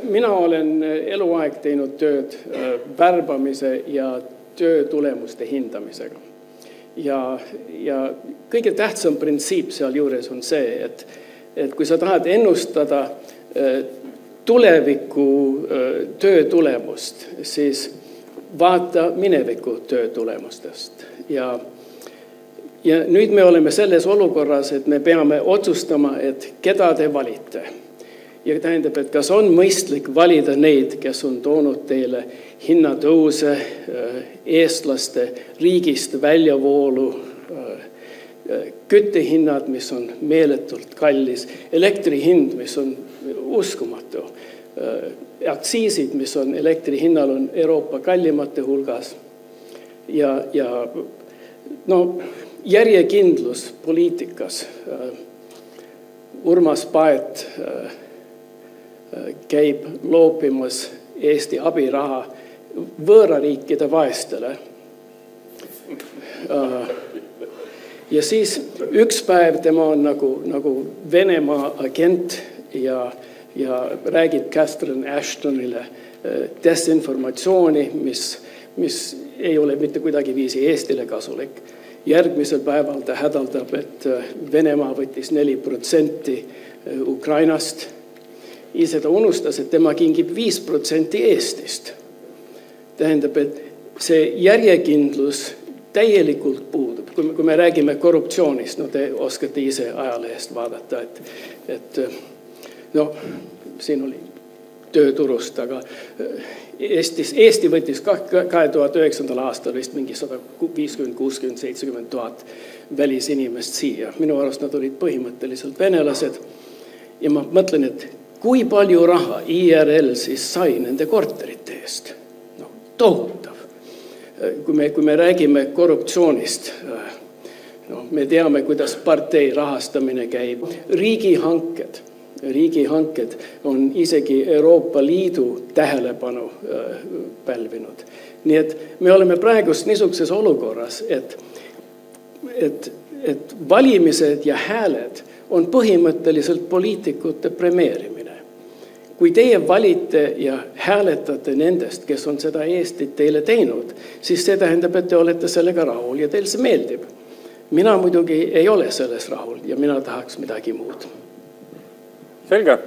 Mina olen eluaeg teinud tööd värbamise ja töötulemuste hindamisega. Ja kõige tähtsam printsiip seal juures on see, et kui sa tahad ennustada tuleviku töötulemust, siis vaata mineviku töötulemustest. Ja nüüd me oleme selles olukorras, et me peame otsustama, et keda te valite. Ja tähendab, et kas on mõistlik valida neid, kes on toonud teile hinnatõuse, eestlaste riigist väljavoolu, küttehinnad, mis on meeletult kallis, elektri hind, mis on uskumatu, aktsiisid, mis on elektri hinnal on Euroopa kallimate hulgas ja järjekindlus poliitikas. Urmas Paet käib loopimas Eesti abiraha võõrariikide vaestele. Ja siis üks päev tema on nagu Venemaa agent ja räägib Catherine Ashtonile desinformatsiooni, mis ei ole mitte kuidagi viisi Eestile kasulik. Järgmisel päeval ta hädaldab, et Venemaa võttis 4% Ukrainast. Ise ta unustas, et tema kingib 5% Eestist. Tähendab, et see järjekindlus täielikult puudub. Kui me räägime korruptsioonist, te oskate ise ajalehest vaadata, et siin oli tööturust, aga Eesti võttis 2009. aastal vist mingi 150, 60, 70 000 välisinimest siia. Minu arust nad olid põhimõtteliselt venelased. Ja ma mõtlen, et kui palju raha IRL siis sai nende korterite eest? Tohutav. Kui me räägime korruptsioonist, me teame, kuidas partei rahastamine käib. Riigihanked on isegi Euroopa Liidu tähelepanu pälvinud. Nii et me oleme praegust niisuguses olukorras, et valimised ja hääled on põhimõtteliselt poliitikute premeerimine. Kui teie valite ja hääletate nendest, kes on seda Eestit teile teinud, siis see tähendab, et te olete sellega rahul ja teil see meeldib. Mina muidugi ei ole selles rahul ja mina tahaks midagi muud. Selge.